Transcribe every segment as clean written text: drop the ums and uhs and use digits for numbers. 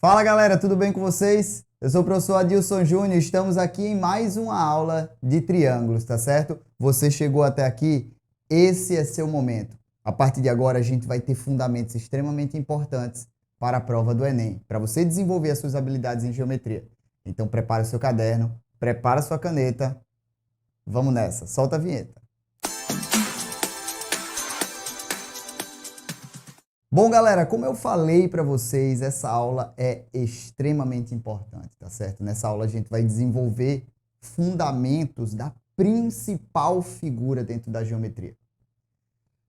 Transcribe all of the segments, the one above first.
Fala galera, tudo bem com vocês? Eu sou o professor Adilson Júnior, estamos aqui em mais uma aula de triângulos, tá certo? Você chegou até aqui, esse é seu momento. A partir de agora a gente vai ter fundamentos extremamente importantes para a prova do Enem, para você desenvolver as suas habilidades em geometria. Então prepare o seu caderno, prepare a sua caneta, vamos nessa, solta a vinheta. Bom, galera, como eu falei para vocês, essa aula é extremamente importante, tá certo? Nessa aula a gente vai desenvolver fundamentos da principal figura dentro da geometria.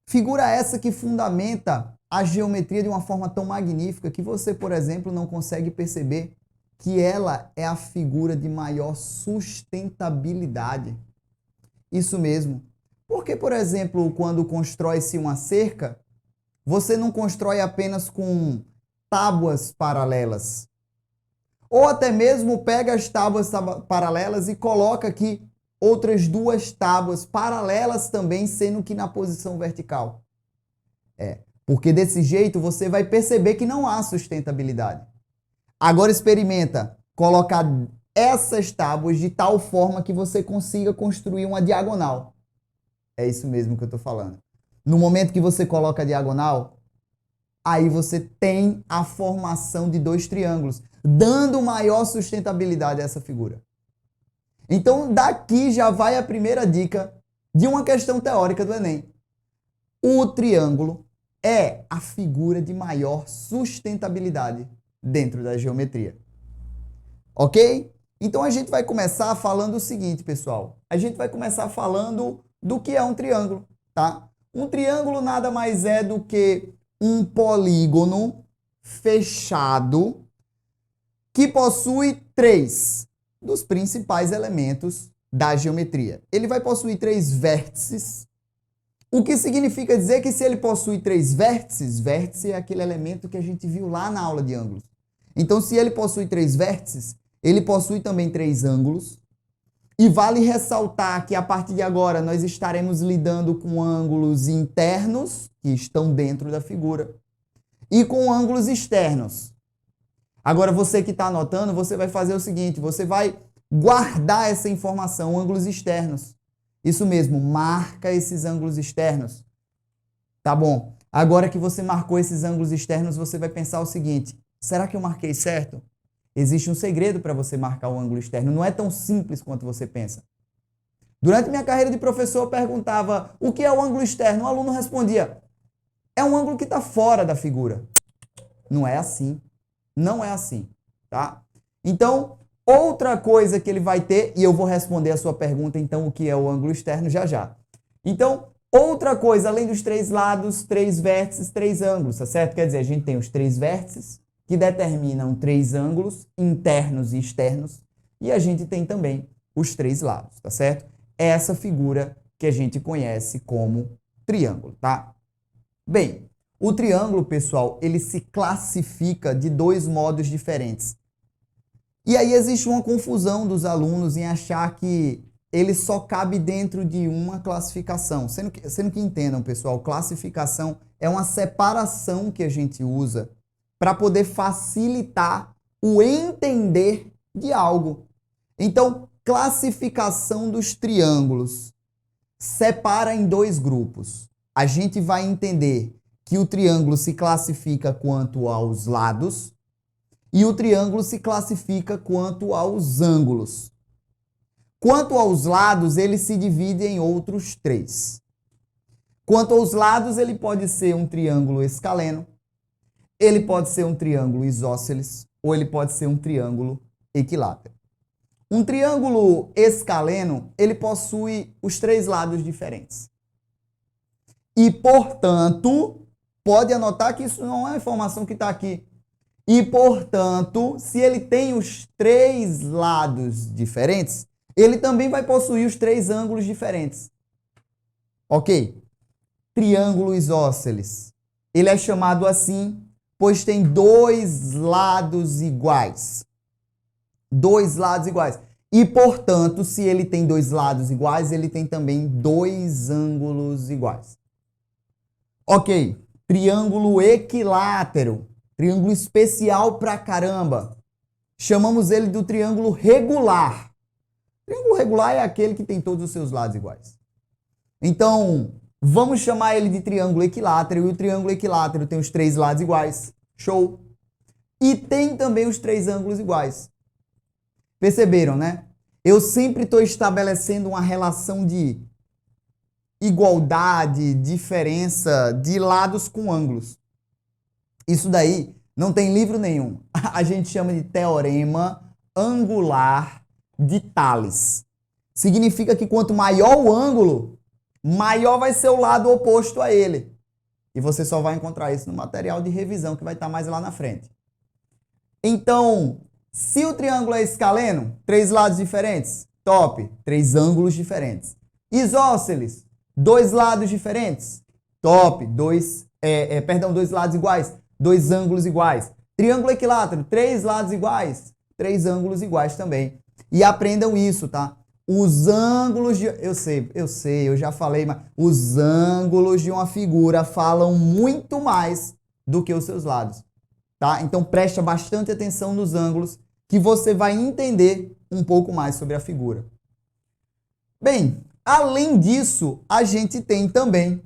Figura essa que fundamenta a geometria de uma forma tão magnífica que você, por exemplo, não consegue perceber que ela é a figura de maior sustentabilidade. Isso mesmo. Porque, por exemplo, quando constrói-se uma cerca, você não constrói apenas com tábuas paralelas. Ou até mesmo pega as tábuas paralelas e coloca aqui outras duas tábuas paralelas também, sendo que na posição vertical. Porque desse jeito você vai perceber que não há sustentabilidade. Agora experimenta colocar essas tábuas de tal forma que você consiga construir uma diagonal. É isso mesmo que eu estou falando. No momento que você coloca a diagonal, aí você tem a formação de dois triângulos, dando maior sustentabilidade a essa figura. Então, daqui já vai a primeira dica de uma questão teórica do Enem. O triângulo é a figura de maior sustentabilidade dentro da geometria. Ok? Então, a gente vai começar falando o seguinte, pessoal. A gente vai começar falando do que é um triângulo, tá? Um triângulo nada mais é do que um polígono fechado que possui três dos principais elementos da geometria. Ele vai possuir três vértices, o que significa dizer que se ele possui três vértices, vértice é aquele elemento que a gente viu lá na aula de ângulos. Então, se ele possui três vértices, ele possui também três ângulos. E vale ressaltar que a partir de agora nós estaremos lidando com ângulos internos, que estão dentro da figura, e com ângulos externos. Agora você que está anotando, você vai fazer o seguinte, você vai guardar essa informação, ângulos externos. Isso mesmo, marca esses ângulos externos. Tá bom? Agora que você marcou esses ângulos externos, você vai pensar o seguinte, será que eu marquei certo? Existe um segredo para você marcar o ângulo externo. Não é tão simples quanto você pensa. Durante minha carreira de professor, eu perguntava o que é o ângulo externo. O aluno respondia, é um ângulo que está fora da figura. Não é assim. Não é assim. Tá? Então, outra coisa que ele vai ter, e eu vou responder a sua pergunta, então, o que é o ângulo externo já já. Então, outra coisa, além dos três lados, três vértices, três ângulos, tá certo? Quer dizer, a gente tem os três vértices, que determinam três ângulos internos e externos, e a gente tem também os três lados, tá certo? É essa figura que a gente conhece como triângulo, tá? Bem, o triângulo, pessoal, ele se classifica de dois modos diferentes. E aí existe uma confusão dos alunos em achar que ele só cabe dentro de uma classificação. Sendo que entendam, pessoal, classificação é uma separação que a gente usa para poder facilitar o entender de algo. Então, classificação dos triângulos separa em dois grupos. A gente vai entender que o triângulo se classifica quanto aos lados e o triângulo se classifica quanto aos ângulos. Quanto aos lados, ele se divide em outros três. Quanto aos lados, ele pode ser um triângulo escaleno, ele pode ser um triângulo isósceles ou ele pode ser um triângulo equilátero. Um triângulo escaleno, ele possui os três lados diferentes. E, portanto, pode anotar que isso não é informação que está aqui. E, portanto, se ele tem os três lados diferentes, ele também vai possuir os três ângulos diferentes. Ok? Triângulo isósceles. Ele é chamado assim pois tem dois lados iguais. Dois lados iguais. E, portanto, se ele tem dois lados iguais, ele tem também dois ângulos iguais. Ok, triângulo equilátero. Triângulo especial pra caramba. Chamamos ele do triângulo regular. Triângulo regular é aquele que tem todos os seus lados iguais. Então, vamos chamar ele de triângulo equilátero. E o triângulo equilátero tem os 3 lados iguais. Show! E tem também os 3 ângulos iguais. Perceberam, né? Eu sempre estou estabelecendo uma relação de igualdade, diferença de lados com ângulos. Isso daí não tem livro nenhum. A gente chama de teorema angular de Tales. Significa que quanto maior o ângulo, maior vai ser o lado oposto a ele. E você só vai encontrar isso no material de revisão que vai estar mais lá na frente. Então, se o triângulo é escaleno, 3 lados diferentes, top, 3 ângulos diferentes. Isósceles, 2 lados diferentes, top, 2 lados iguais, 2 ângulos iguais. Triângulo equilátero, 3 lados iguais, 3 ângulos iguais também. E aprendam isso, tá? Os ângulos de... Eu sei, eu já falei, mas os ângulos de uma figura falam muito mais do que os seus lados, tá? Então preste bastante atenção nos ângulos que você vai entender um pouco mais sobre a figura. Bem, além disso, a gente tem também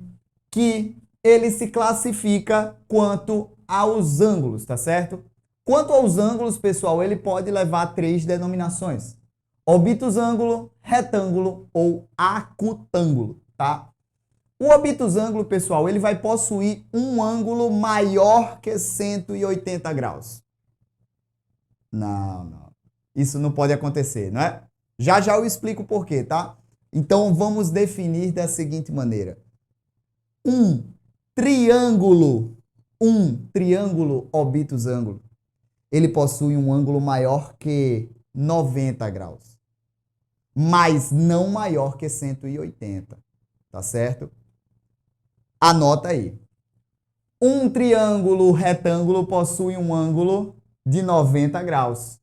que ele se classifica quanto aos ângulos, tá certo? Quanto aos ângulos, pessoal, ele pode levar 3 denominações: obtusângulo, retângulo ou acutângulo, tá? O obtusângulo, pessoal, ele vai possuir um ângulo maior que 180 graus. Não. Isso não pode acontecer, não é? Já eu explico por quê, tá? Então, vamos definir da seguinte maneira. Um triângulo obtusângulo, ele possui um ângulo maior que 90 graus, mas não maior que 180, tá certo? Anota aí. Um triângulo retângulo possui um ângulo de 90 graus.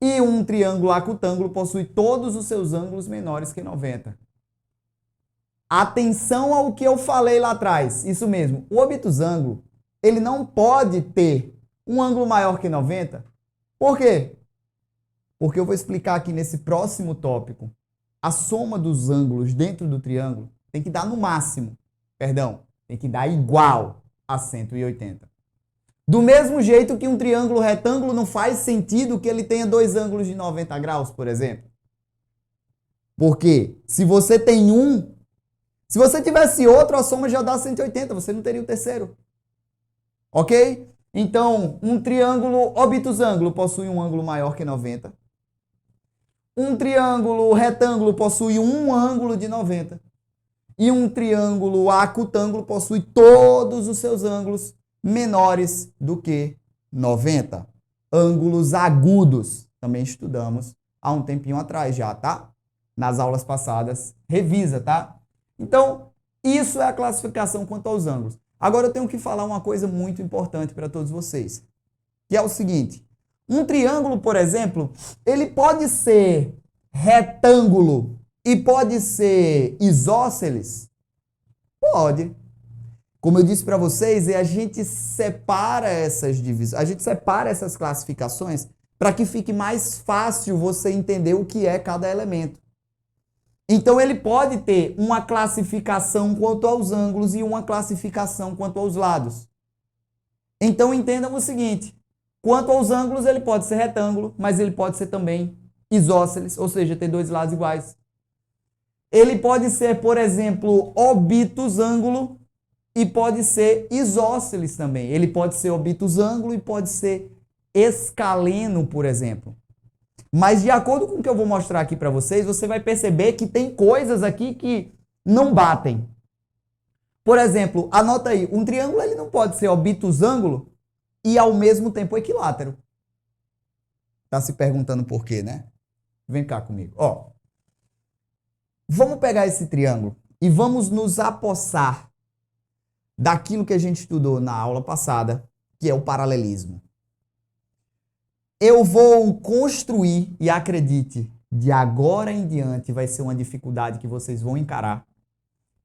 E um triângulo acutângulo possui todos os seus ângulos menores que 90. Atenção ao que eu falei lá atrás. Isso mesmo. O obtusângulo, ele não pode ter um ângulo maior que 90. Por quê? Porque eu vou explicar aqui nesse próximo tópico. A soma dos ângulos dentro do triângulo tem que dar no máximo. Tem que dar igual a 180. Do mesmo jeito que um triângulo retângulo não faz sentido que ele tenha 2 ângulos de 90 graus, por exemplo. Porque se você tem um, se você tivesse outro, a soma já dá 180, você não teria o terceiro. Ok? Então, um triângulo obtusângulo possui um ângulo maior que 90. Um triângulo retângulo possui um ângulo de 90. E um triângulo acutângulo possui todos os seus ângulos menores do que 90. Ângulos agudos. Também estudamos há um tempinho atrás já, tá? Nas aulas passadas. Revisa, tá? Então, isso é a classificação quanto aos ângulos. Agora eu tenho que falar uma coisa muito importante para todos vocês, que é o seguinte. Um triângulo, por exemplo, ele pode ser retângulo e pode ser isósceles? Pode. Como eu disse para vocês, a gente separa essas divisões, a gente separa essas classificações para que fique mais fácil você entender o que é cada elemento. Então ele pode ter uma classificação quanto aos ângulos e uma classificação quanto aos lados. Então entendam o seguinte, quanto aos ângulos ele pode ser retângulo, mas ele pode ser também isósceles, ou seja, ter 2 lados iguais. Ele pode ser, por exemplo, obtusângulo e pode ser isósceles também. Ele pode ser obtusângulo e pode ser escaleno, por exemplo. Mas de acordo com o que eu vou mostrar aqui para vocês, você vai perceber que tem coisas aqui que não batem. Por exemplo, anota aí, um triângulo ele não pode ser obtusângulo e ao mesmo tempo equilátero. Tá se perguntando por quê, né? Vem cá comigo. Ó, vamos pegar esse triângulo e vamos nos apossar daquilo que a gente estudou na aula passada, que é o paralelismo. Eu vou construir, e acredite, de agora em diante vai ser uma dificuldade que vocês vão encarar,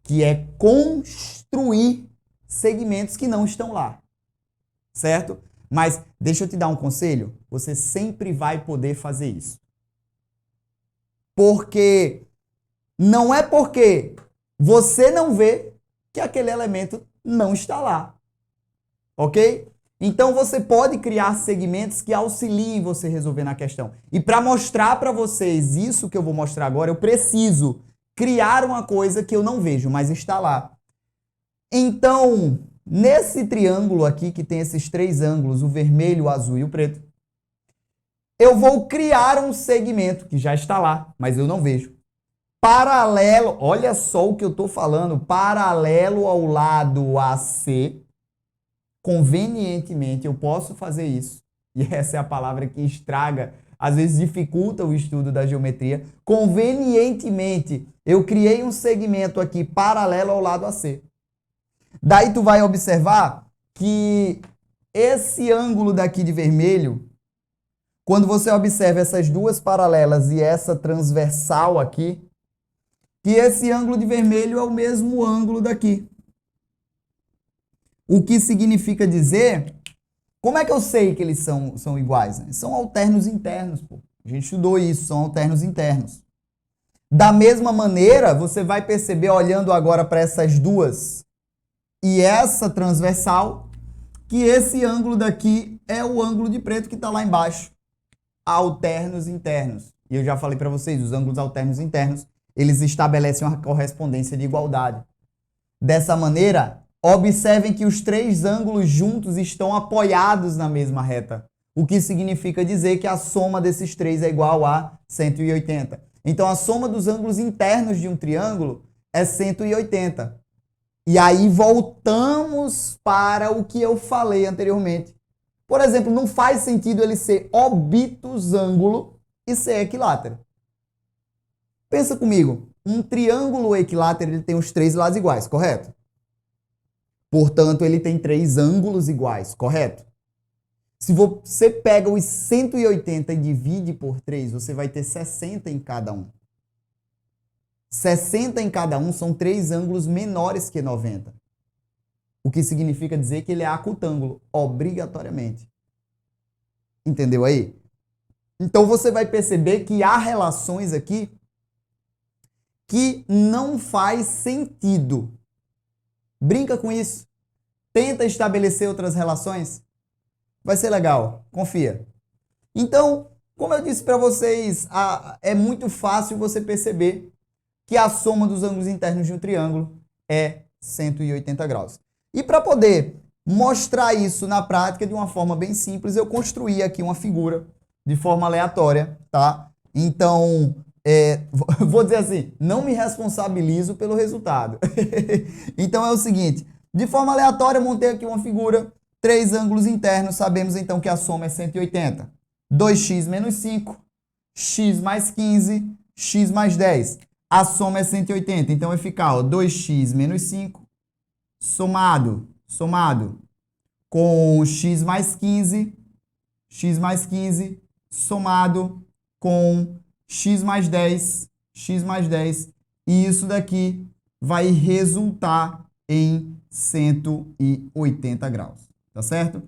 que é construir segmentos que não estão lá. certo? Mas deixa eu te dar um conselho, você sempre vai poder fazer isso. Porque não é porque você não vê que aquele elemento não está lá, ok? Então você pode criar segmentos que auxiliem você a resolver na questão. E para mostrar para vocês isso que eu vou mostrar agora, eu preciso criar uma coisa que eu não vejo, mas está lá. Então, nesse triângulo aqui, que tem esses três ângulos, o vermelho, o azul e o preto, eu vou criar um segmento que já está lá, mas eu não vejo. Paralelo, olha só o que eu estou falando, paralelo ao lado AC, convenientemente eu posso fazer isso, e essa é a palavra que estraga, às vezes dificulta o estudo da geometria. Convenientemente, eu criei um segmento aqui paralelo ao lado AC. Daí tu vai observar que esse ângulo daqui de vermelho, quando você observa essas duas paralelas e essa transversal aqui, que esse ângulo de vermelho é o mesmo ângulo daqui. O que significa dizer... Como é que eu sei que eles são iguais? Né? São alternos internos, pô. A gente estudou isso, são alternos internos. Da mesma maneira, você vai perceber, olhando agora para essas duas e essa transversal, que esse ângulo daqui é o ângulo de preto que está lá embaixo. Alternos internos. E eu já falei para vocês, os ângulos alternos internos, eles estabelecem uma correspondência de igualdade. Dessa maneira, observem que os três ângulos juntos estão apoiados na mesma reta, o que significa dizer que a soma desses três é igual a 180. Então, a soma dos ângulos internos de um triângulo é 180. E aí voltamos para o que eu falei anteriormente. Por exemplo, não faz sentido ele ser obtusângulo e ser equilátero. Pensa comigo, um triângulo equilátero ele tem os três lados iguais, correto? Portanto, ele tem três ângulos iguais, correto? Se você pega os 180 e divide por 3, você vai ter 60 em cada um. 60 em cada um são três ângulos menores que 90. O que significa dizer que ele é acutângulo, obrigatoriamente. Entendeu aí? Então você vai perceber que há relações aqui que não faz sentido. Brinca com isso. Tenta estabelecer outras relações. Vai ser legal. Confia. Então, como eu disse para vocês, é muito fácil você perceber que a soma dos ângulos internos de um triângulo é 180 graus. E para poder mostrar isso na prática de uma forma bem simples, eu construí aqui uma figura de forma aleatória, tá? Então, vou dizer assim, não me responsabilizo pelo resultado. Então é o seguinte, de forma aleatória eu montei aqui uma figura, três ângulos internos, sabemos então que a soma é 180. 2x menos 5, x mais 15, x mais 10. A soma é 180, então vai ficar 2x menos 5, somado com x mais 15, somado com x mais 10, e isso daqui vai resultar em 180 graus, tá certo?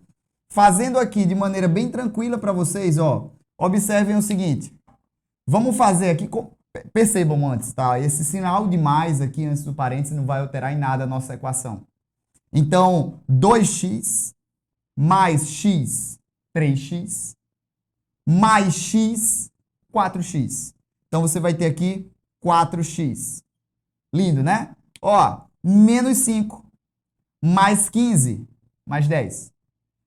Fazendo aqui de maneira bem tranquila para vocês, ó, observem o seguinte, vamos fazer aqui, percebam antes, tá? Esse sinal de mais aqui antes do parênteses não vai alterar em nada a nossa equação. Então, 2x mais x, 3x, mais x, 4x. Então, você vai ter aqui 4x. Lindo, né? Ó, menos 5, mais 15, mais 10.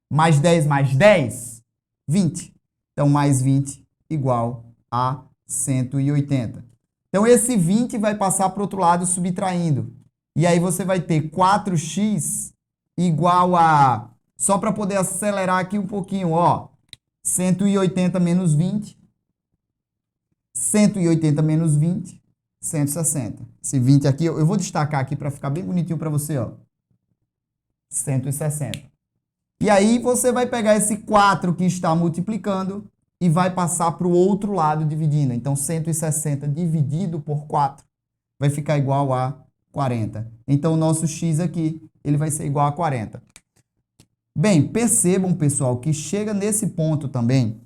Mais 10 mais 10, 20. Então, mais 20 igual a 180. Então, esse 20 vai passar para o outro lado subtraindo. E aí, você vai ter 4x igual a... Só para poder acelerar aqui um pouquinho, ó. 180 menos 20. 180 menos 20, 160. Esse 20 aqui, eu vou destacar aqui para ficar bem bonitinho para você, ó. 160. E aí você vai pegar esse 4 que está multiplicando e vai passar para o outro lado dividindo. Então, 160 dividido por 4 vai ficar igual a 40. Então, o nosso x aqui, ele vai ser igual a 40. Bem, percebam, pessoal, que chega nesse ponto também,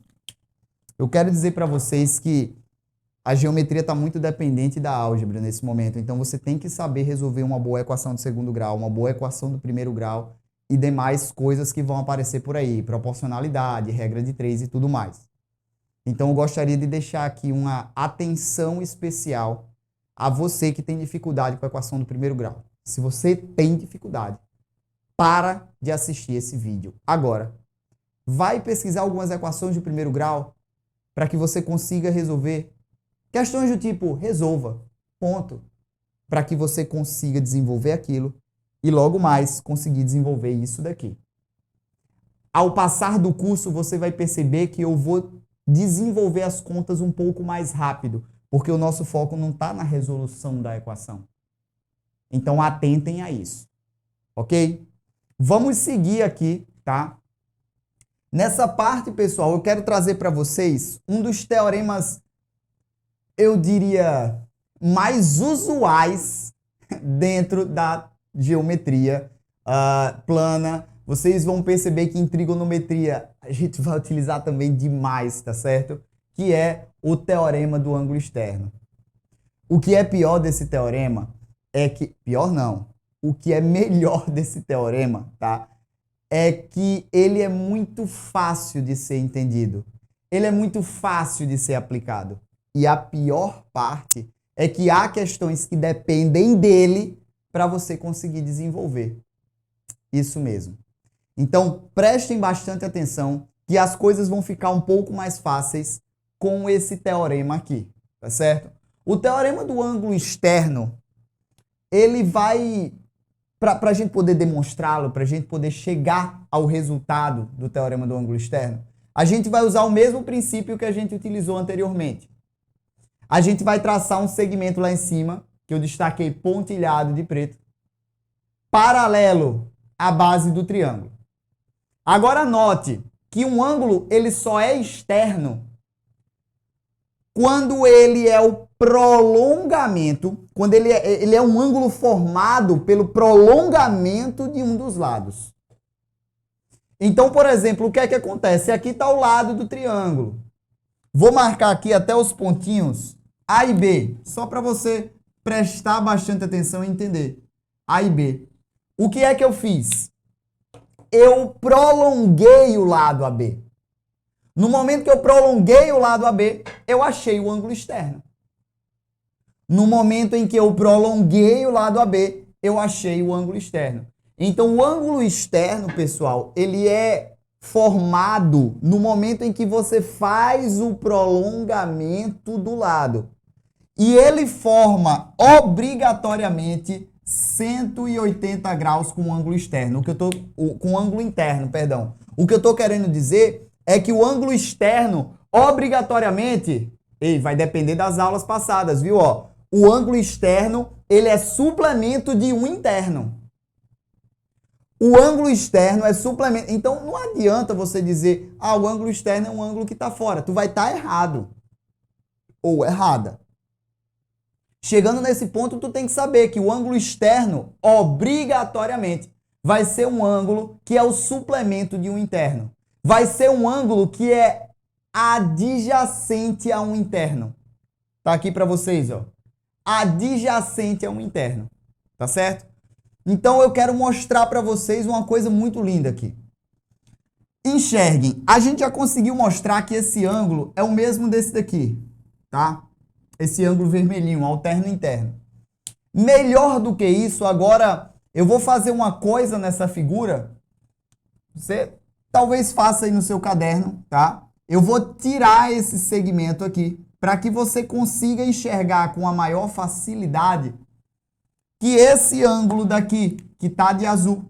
eu quero dizer para vocês que a geometria está muito dependente da álgebra nesse momento, então você tem que saber resolver uma boa equação de segundo grau, uma boa equação do primeiro grau e demais coisas que vão aparecer por aí, proporcionalidade, regra de 3 e tudo mais. Então eu gostaria de deixar aqui uma atenção especial a você que tem dificuldade com a equação do primeiro grau. Se você tem dificuldade, para de assistir esse vídeo agora. Vai pesquisar algumas equações de primeiro grau para que você consiga resolver questões do tipo resolva, ponto, para que você consiga desenvolver aquilo e logo mais conseguir desenvolver isso daqui. Ao passar do curso, você vai perceber que eu vou desenvolver as contas um pouco mais rápido, porque o nosso foco não está na resolução da equação. Então, atentem a isso, ok? Vamos seguir aqui, tá? Nessa parte, pessoal, eu quero trazer para vocês um dos teoremas, eu diria, mais usuais dentro da geometria plana. Vocês vão perceber que em trigonometria a gente vai utilizar também demais, tá certo? Que é o teorema do ângulo externo. O que é pior desse teorema é que... Pior não. O que é melhor desse teorema, tá? É que ele é muito fácil de ser entendido. Ele é muito fácil de ser aplicado. E a pior parte é que há questões que dependem dele para você conseguir desenvolver. Isso mesmo. Então, prestem bastante atenção que as coisas vão ficar um pouco mais fáceis com esse teorema aqui, tá certo? O teorema do ângulo externo, ele vai, para a gente poder demonstrá-lo, para a gente poder chegar ao resultado do teorema do ângulo externo, a gente vai usar o mesmo princípio que a gente utilizou anteriormente. A gente vai traçar um segmento lá em cima, que eu destaquei pontilhado de preto, paralelo à base do triângulo. Agora note que um ângulo ele só é externo quando ele é o prolongamento, quando ele é um ângulo formado pelo prolongamento de um dos lados. Então, por exemplo, o que é que acontece? Aqui está o lado do triângulo. Vou marcar aqui até os pontinhos A e B, só para você prestar bastante atenção e entender. A e B. O que é que eu fiz? Eu prolonguei o lado AB. No momento que eu prolonguei o lado AB, eu achei o ângulo externo. No momento em que eu prolonguei o lado AB, eu achei o ângulo externo. Então, o ângulo externo, pessoal, ele é formado no momento em que você faz o prolongamento do lado. E ele forma obrigatoriamente 180 graus com o ângulo externo, com o ângulo interno, perdão. O que eu estou querendo dizer é que o ângulo externo, obrigatoriamente, vai depender das aulas passadas, viu? Ó, o ângulo externo, ele é suplemento de um interno. O ângulo externo é suplemento. Então, não adianta você dizer, o ângulo externo é um ângulo que está fora. Tu vai estar errado. Ou errada. Chegando nesse ponto, tu tem que saber que o ângulo externo, obrigatoriamente, vai ser um ângulo que é o suplemento de um interno. Vai ser um ângulo que é adjacente a um interno. Tá aqui para vocês, ó. Adjacente a um interno. Tá certo? Então, eu quero mostrar para vocês uma coisa muito linda aqui. Enxerguem. A gente já conseguiu mostrar que esse ângulo é o mesmo desse daqui, tá? Esse ângulo vermelhinho, alterno interno. Melhor do que isso, agora eu vou fazer uma coisa nessa figura. Você talvez faça aí no seu caderno, tá? Eu vou tirar esse segmento aqui para que você consiga enxergar com a maior facilidade que esse ângulo daqui, que está de azul,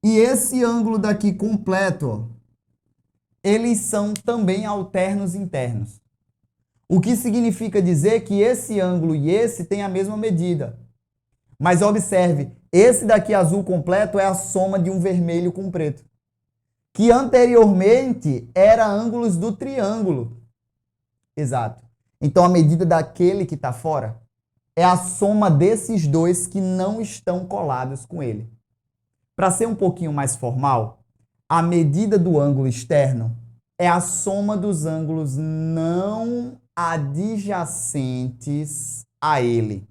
e esse ângulo daqui completo, ó, eles são também alternos internos. O que significa dizer que esse ângulo e esse têm a mesma medida. Mas observe, esse daqui azul completo é a soma de um vermelho com preto, que anteriormente era ângulos do triângulo. Exato. Então a medida daquele que está fora é a soma desses dois que não estão colados com ele. Para ser um pouquinho mais formal, A medida do ângulo externo é a soma dos ângulos não adjacentes a ele.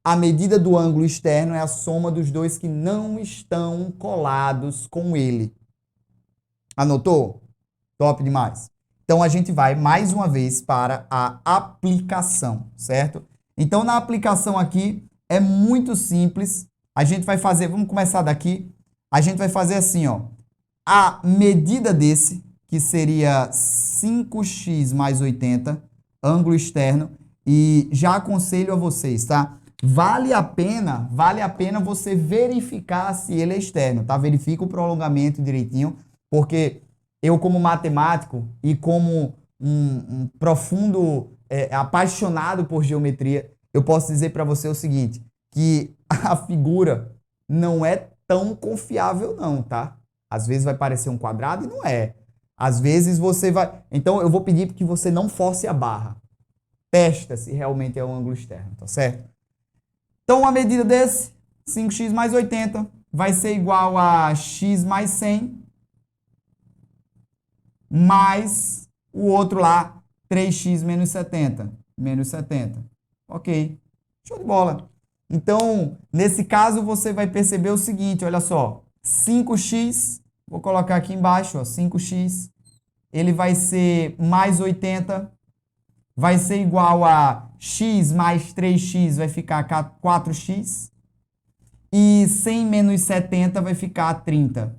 A medida do ângulo externo é a soma dos dois que não estão colados com ele. Anotou? Top demais. Então, a gente vai mais uma vez para a aplicação, certo? Então, na aplicação aqui, é muito simples. A gente vai fazer, vamos começar daqui. A gente vai fazer assim, ó. A medida desse, que seria 5x mais 80, ângulo externo, e já aconselho a vocês, tá? Vale a pena você verificar se ele é externo, tá? Verifica o prolongamento direitinho, porque eu, como matemático e como um profundo apaixonado por geometria, eu posso dizer para você o seguinte, que a figura não é tão confiável não, tá? Às vezes vai parecer um quadrado e não é. Às vezes você vai... Então, eu vou pedir que você não force a barra. Testa se realmente é um ângulo externo, tá certo? Então, a medida desse, 5x mais 80, vai ser igual a x mais 100, mais o outro lá, 3x menos 70. Menos 70. Ok. Show de bola. Então, nesse caso, você vai perceber o seguinte, olha só. 5x, vou colocar aqui embaixo, ó, 5x, ele vai ser mais 80, vai ser igual a x mais 3x, vai ficar 4x, e 100 menos 70 vai ficar 30.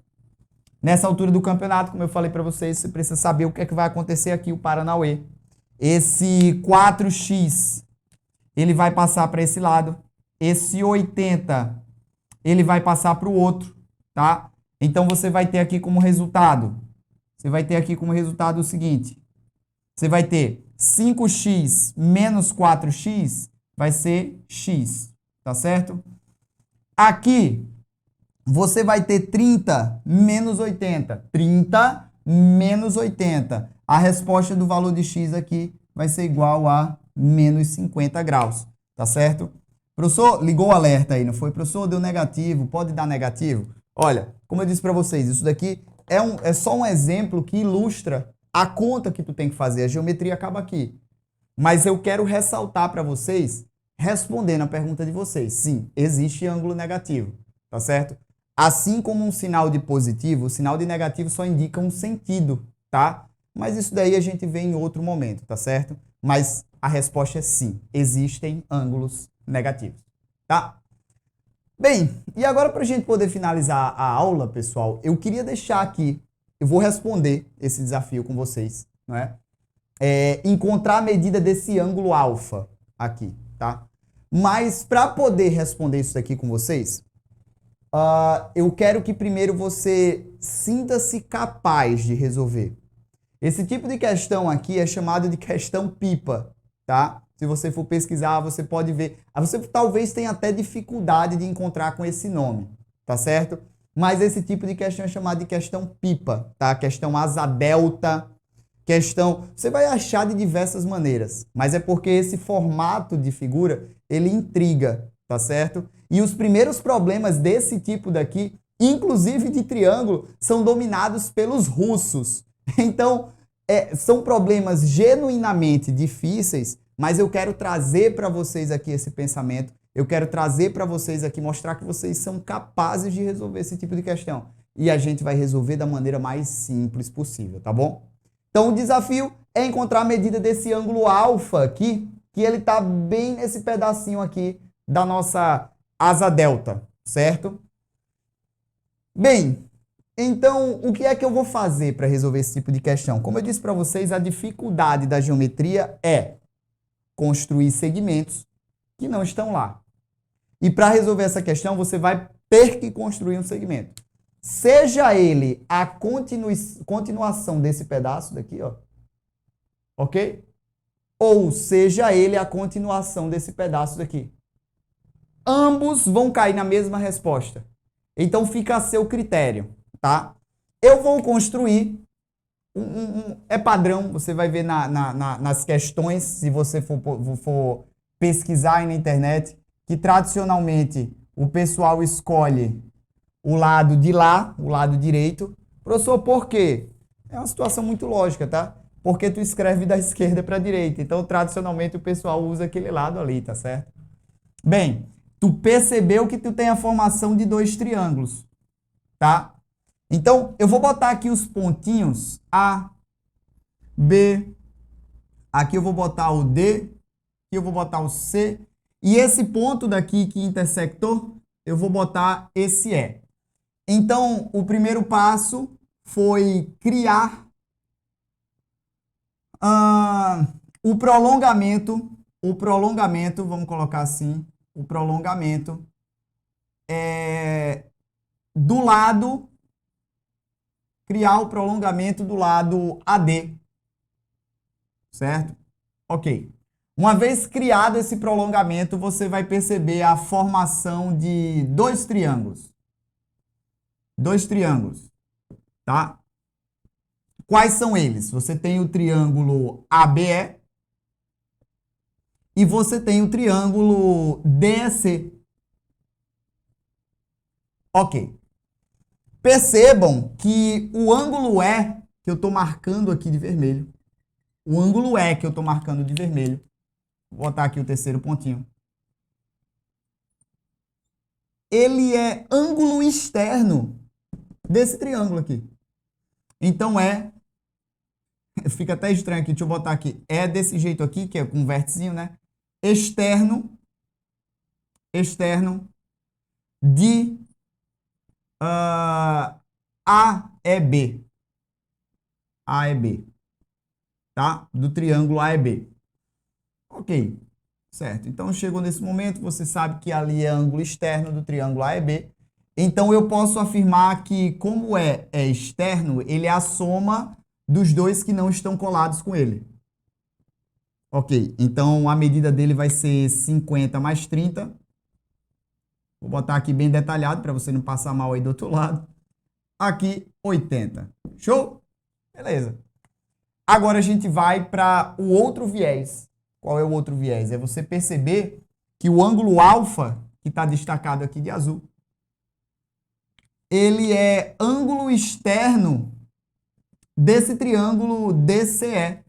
Nessa altura do campeonato, como eu falei para vocês, você precisa saber o que é que vai acontecer aqui, o Paranauê. Esse 4x, ele vai passar para esse lado. Esse 80, ele vai passar para o outro, tá? Então, você vai ter aqui como resultado, o seguinte. Você vai ter 5x menos 4x, vai ser x, tá certo? Aqui, você vai ter 30 menos 80. 30 menos 80. A resposta do valor de x aqui vai ser igual a menos 50 graus, tá certo? Professor, ligou o alerta aí, não foi? Professor, deu negativo, pode dar negativo? Olha, como eu disse para vocês, isso daqui é só um exemplo que ilustra a conta que tu tem que fazer. A geometria acaba aqui. Mas eu quero ressaltar para vocês, respondendo a pergunta de vocês. Sim, existe ângulo negativo, tá certo? Assim como um sinal de positivo, o sinal de negativo só indica um sentido, tá? Mas isso daí a gente vê em outro momento, tá certo? Mas a resposta é sim, existem ângulos negativos, tá? Bem, e agora para a gente poder finalizar a aula, pessoal, eu queria deixar aqui, eu vou responder esse desafio com vocês, não é? Encontrar a medida desse ângulo alfa aqui, tá? Mas para poder responder isso aqui com vocês, eu quero que primeiro você sinta-se capaz de resolver. Esse tipo de questão aqui é chamado de questão pipa, tá? Se você for pesquisar, você pode ver. Você talvez tenha até dificuldade de encontrar com esse nome, tá certo? Mas esse tipo de questão é chamado de questão pipa, tá? Questão asa delta, questão... Você vai achar de diversas maneiras, mas é porque esse formato de figura, ele intriga, tá certo? E os primeiros problemas desse tipo daqui, inclusive de triângulo, são dominados pelos russos. Então, são problemas genuinamente difíceis, mas eu quero trazer para vocês aqui esse pensamento, eu quero trazer para vocês aqui, mostrar que vocês são capazes de resolver esse tipo de questão. E a gente vai resolver da maneira mais simples possível, tá bom? Então, o desafio é encontrar a medida desse ângulo alfa aqui, que ele está bem nesse pedacinho aqui da nossa asa delta, certo? Bem, então, o que é que eu vou fazer para resolver esse tipo de questão? Como eu disse para vocês, a dificuldade da geometria é construir segmentos que não estão lá. E para resolver essa questão, você vai ter que construir um segmento. Seja ele a continuação desse pedaço daqui, ó. Ok? Ou seja ele a continuação desse pedaço daqui. Ambos vão cair na mesma resposta. Então, fica a seu critério, tá? Eu vou construir é padrão, você vai ver nas questões, se você for pesquisar aí na internet, que tradicionalmente o pessoal escolhe o lado de lá, o lado direito, Professor, por quê? É uma situação muito lógica, tá? Porque tu escreve da esquerda para a direita. Então, tradicionalmente, o pessoal usa aquele lado ali, tá certo? Bem, tu percebeu que tu tem a formação de dois triângulos, tá? Então, eu vou botar aqui os pontinhos A, B, aqui eu vou botar o D, aqui eu vou botar o C, e esse ponto daqui que intersectou, eu vou botar esse E. Então, o primeiro passo foi criar o prolongamento, vamos colocar assim, o prolongamento do lado, criar o prolongamento do lado AD, certo? Ok. Uma vez criado esse prolongamento, você vai perceber a formação de dois triângulos. Dois triângulos, tá? Quais são eles? Você tem o triângulo ABE e você tem o triângulo DEC. Ok. Percebam que o ângulo E, que eu estou marcando aqui de vermelho, o ângulo E que eu estou marcando de vermelho, vou botar aqui o terceiro pontinho, ele é ângulo externo desse triângulo aqui. Então fica até estranho aqui, deixa eu botar aqui, é desse jeito aqui, que é com um vérticezinho, né? Externo de AEB. AEB, tá? Do triângulo AEB. Ok, certo. Então, chegou nesse momento, você sabe que ali é ângulo externo do triângulo AEB. Então, eu posso afirmar que, como é externo, ele é a soma dos dois que não estão colados com ele. Ok, então a medida dele vai ser 50 mais 30. Vou botar aqui bem detalhado para você não passar mal aí do outro lado. Aqui, 80. Show? Beleza. Agora a gente vai para o outro viés. Qual é o outro viés? É você perceber que o ângulo alfa, que está destacado aqui de azul, ele é ângulo externo desse triângulo DCE.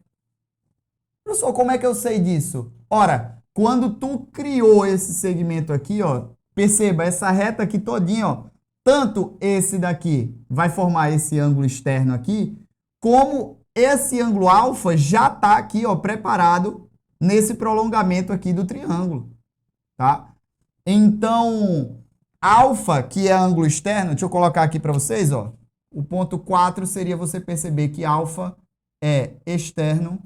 Professor, como é que eu sei disso? Ora, quando tu criou esse segmento aqui, ó, perceba, essa reta aqui todinha, ó, tanto esse daqui vai formar esse ângulo externo aqui, como esse ângulo alfa já está aqui, ó, preparado nesse prolongamento aqui do triângulo, tá? Então, alfa, que é ângulo externo, deixa eu colocar aqui para vocês, ó, o ponto 4 seria você perceber que alfa é externo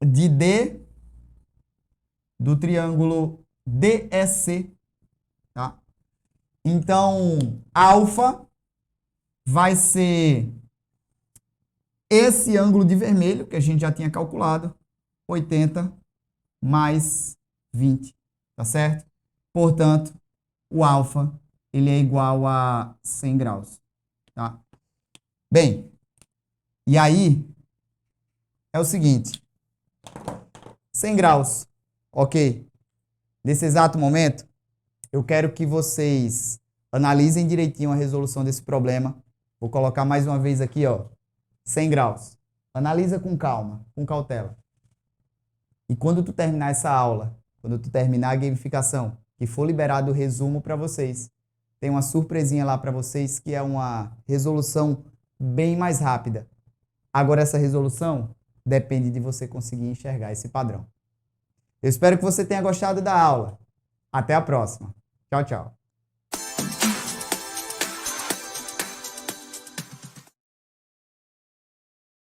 de D do triângulo DEC, tá? Então, alfa vai ser esse ângulo de vermelho, que a gente já tinha calculado, 80 mais 20, tá certo? Portanto, o alfa, ele é igual a 100 graus, tá? Bem, e aí, é o seguinte, 100 graus, ok? Nesse exato momento, eu quero que vocês analisem direitinho a resolução desse problema. Vou colocar mais uma vez aqui, ó, 100 graus. Analisa com calma, com cautela. E quando tu terminar essa aula, quando tu terminar a gamificação, que for liberado o resumo para vocês, tem uma surpresinha lá para vocês que é uma resolução bem mais rápida. Agora, essa resolução depende de você conseguir enxergar esse padrão. Eu espero que você tenha gostado da aula. Até a próxima. Tchau, tchau.